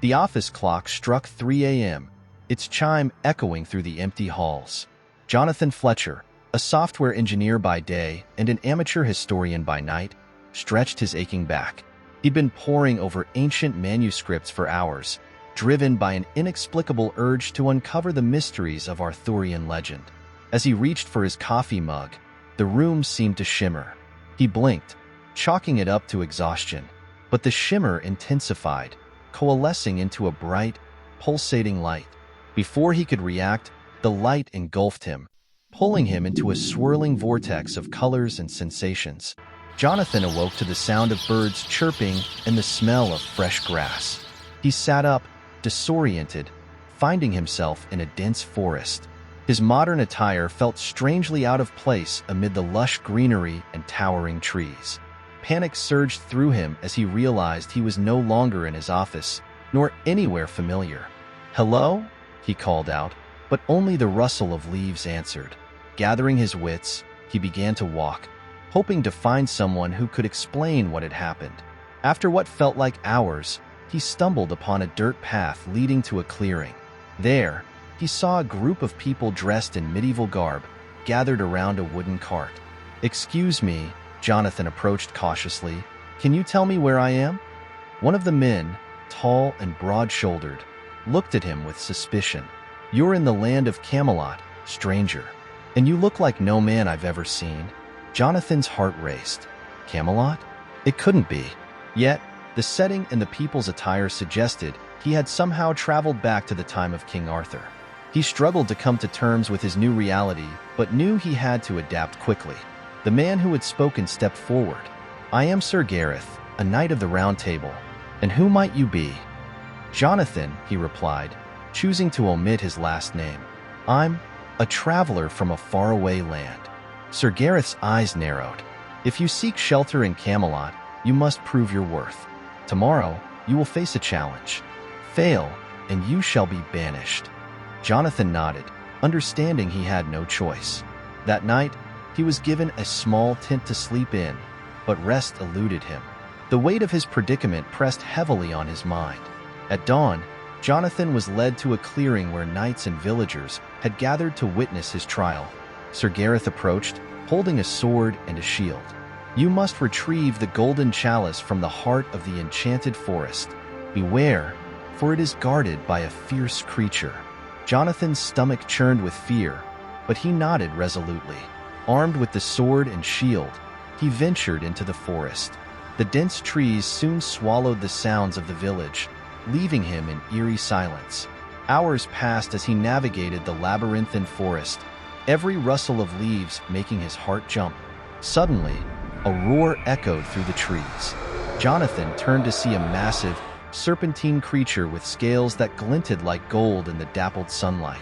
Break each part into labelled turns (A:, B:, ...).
A: The office clock struck 3 a.m., its chime echoing through the empty halls. Jonathan Fletcher, a software engineer by day and an amateur historian by night, stretched his aching back. He'd been poring over ancient manuscripts for hours, driven by an inexplicable urge to uncover the mysteries of Arthurian legend. As he reached for his coffee mug, the room seemed to shimmer. He blinked, chalking it up to exhaustion, but the shimmer intensified, coalescing into a bright, pulsating light. Before he could react, the light engulfed him, pulling him into a swirling vortex of colors and sensations. Jonathan awoke to the sound of birds chirping and the smell of fresh grass. He sat up, disoriented, finding himself in a dense forest. His modern attire felt strangely out of place amid the lush greenery and towering trees. Panic surged through him as he realized he was no longer in his office, nor anywhere familiar. "Hello?" he called out, but only the rustle of leaves answered. Gathering his wits, he began to walk, hoping to find someone who could explain what had happened. After what felt like hours, he stumbled upon a dirt path leading to a clearing. There, he saw a group of people dressed in medieval garb, gathered around a wooden cart. "Excuse me," Jonathan approached cautiously. "Can you tell me where I am?" One of the men, tall and broad-shouldered, looked at him with suspicion. "You're in the land of Camelot, stranger. And you look like no man I've ever seen." Jonathan's heart raced. Camelot? It couldn't be. Yet, the setting and the people's attire suggested he had somehow traveled back to the time of King Arthur. He struggled to come to terms with his new reality, but knew he had to adapt quickly. The man who had spoken stepped forward. "I am Sir Gareth, a knight of the Round Table. And who might you be?" "Jonathan," he replied, choosing to omit his last name. "I'm a traveler from a faraway land." Sir Gareth's eyes narrowed. "If you seek shelter in Camelot, you must prove your worth. Tomorrow, you will face a challenge. Fail, and you shall be banished." Jonathan nodded, understanding he had no choice. That night, he was given a small tent to sleep in, but rest eluded him. The weight of his predicament pressed heavily on his mind. At dawn, Jonathan was led to a clearing where knights and villagers had gathered to witness his trial. Sir Gareth approached, holding a sword and a shield. "You must retrieve the golden chalice from the heart of the enchanted forest. Beware, for it is guarded by a fierce creature." Jonathan's stomach churned with fear, but he nodded resolutely. Armed with the sword and shield, he ventured into the forest. The dense trees soon swallowed the sounds of the village, leaving him in eerie silence. Hours passed as he navigated the labyrinthine forest, every rustle of leaves making his heart jump. Suddenly, a roar echoed through the trees. Jonathan turned to see a massive, serpentine creature with scales that glinted like gold in the dappled sunlight.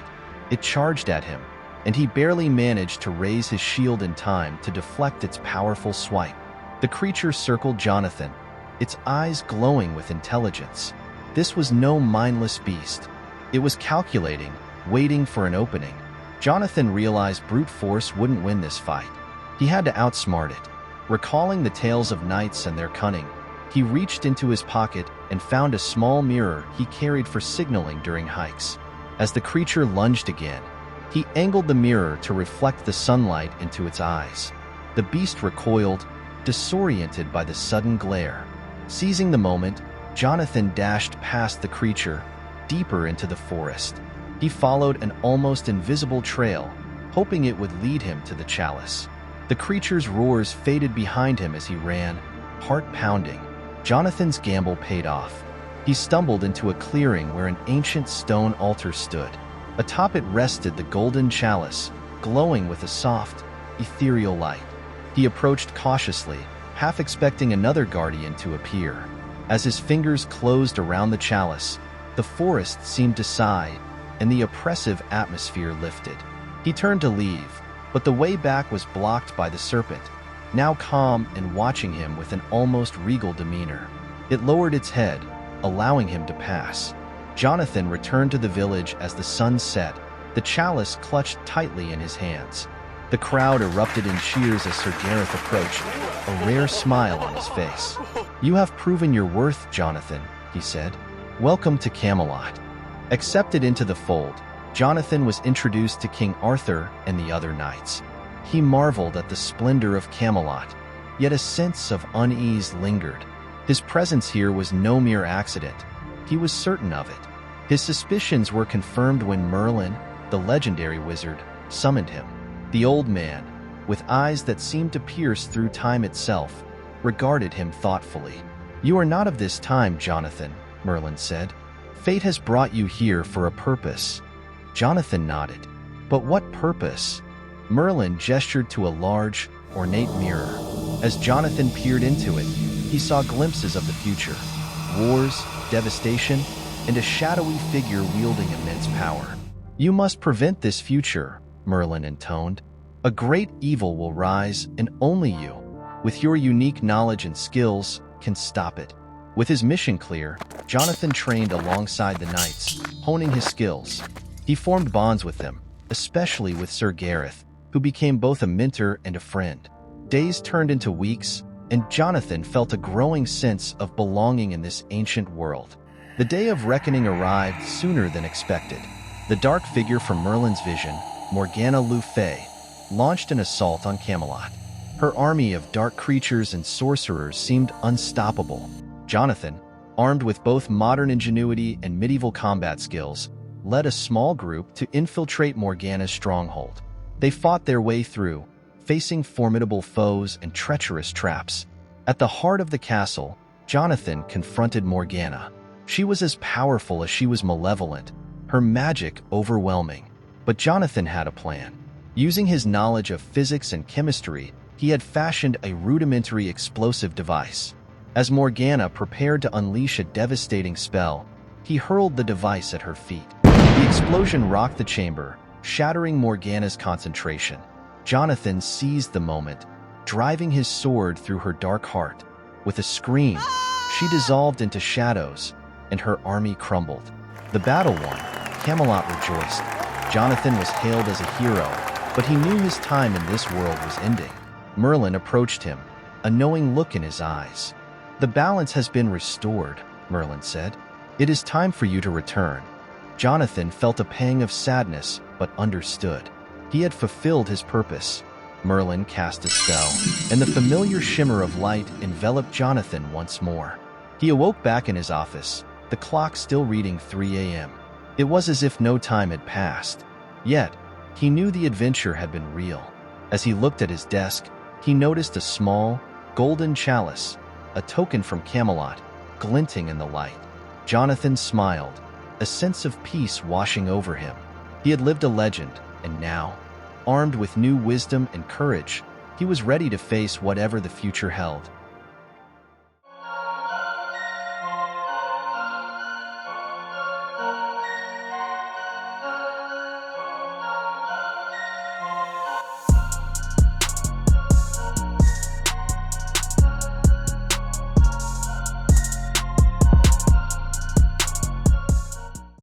A: It charged at him, and he barely managed to raise his shield in time to deflect its powerful swipe. The creature circled Jonathan, its eyes glowing with intelligence. This was no mindless beast. It was calculating, waiting for an opening. Jonathan realized brute force wouldn't win this fight. He had to outsmart it. Recalling the tales of knights and their cunning, he reached into his pocket and found a small mirror he carried for signaling during hikes. As the creature lunged again, he angled the mirror to reflect the sunlight into its eyes. The beast recoiled, disoriented by the sudden glare. Seizing the moment, Jonathan dashed past the creature, deeper into the forest. He followed an almost invisible trail, hoping it would lead him to the chalice. The creature's roars faded behind him as he ran, heart pounding. Jonathan's gamble paid off. He stumbled into a clearing where an ancient stone altar stood. Atop it rested the golden chalice, glowing with a soft, ethereal light. He approached cautiously, half expecting another guardian to appear. As his fingers closed around the chalice, the forest seemed to sigh, and the oppressive atmosphere lifted. He turned to leave, but the way back was blocked by the serpent, now calm and watching him with an almost regal demeanor. It lowered its head, allowing him to pass. Jonathan returned to the village as the sun set, the chalice clutched tightly in his hands. The crowd erupted in cheers as Sir Gareth approached, a rare smile on his face. "You have proven your worth, Jonathan," he said. Welcome to Camelot. Accepted into the fold, Jonathan was introduced to King Arthur and the other knights. He marveled at the splendor of Camelot, yet a sense of unease lingered. His presence here was no mere accident. He was certain of it. His suspicions were confirmed when Merlin, the legendary wizard, summoned him. The old man, with eyes that seemed to pierce through time itself, regarded him thoughtfully. "You are not of this time, Jonathan," Merlin said. "Fate has brought you here for a purpose." Jonathan nodded. "But what purpose?" Merlin gestured to a large, ornate mirror. As Jonathan peered into it, he saw glimpses of the future: wars, devastation, and a shadowy figure wielding immense power. "You must prevent this future," Merlin intoned. "A great evil will rise, and only you, with your unique knowledge and skills, can stop it." With his mission clear, Jonathan trained alongside the knights, honing his skills. He formed bonds with them, especially with Sir Gareth, who became both a mentor and a friend. Days turned into weeks, and Jonathan felt a growing sense of belonging in this ancient world. The day of reckoning arrived sooner than expected. The dark figure from Merlin's vision, Morgana Le Fay, launched an assault on Camelot. Her army of dark creatures and sorcerers seemed unstoppable. Jonathan, armed with both modern ingenuity and medieval combat skills, led a small group to infiltrate Morgana's stronghold. They fought their way through, facing formidable foes and treacherous traps. At the heart of the castle, Jonathan confronted Morgana. She was as powerful as she was malevolent, her magic overwhelming. But Jonathan had a plan. Using his knowledge of physics and chemistry, he had fashioned a rudimentary explosive device. As Morgana prepared to unleash a devastating spell, he hurled the device at her feet. The explosion rocked the chamber, shattering Morgana's concentration. Jonathan seized the moment, driving his sword through her dark heart. With a scream, she dissolved into shadows, and her army crumbled. The battle won, Camelot rejoiced. Jonathan was hailed as a hero, but he knew his time in this world was ending. Merlin approached him, a knowing look in his eyes. "The balance has been restored," Merlin said. "It is time for you to return." Jonathan felt a pang of sadness, but understood. He had fulfilled his purpose. Merlin cast a spell, and the familiar shimmer of light enveloped Jonathan once more. He awoke back in his office, the clock still reading 3 a.m. It was as if no time had passed. Yet, he knew the adventure had been real. As he looked at his desk, he noticed a small, golden chalice, a token from Camelot, glinting in the light. Jonathan smiled, a sense of peace washing over him. He had lived a legend, and now, armed with new wisdom and courage, he was ready to face whatever the future held.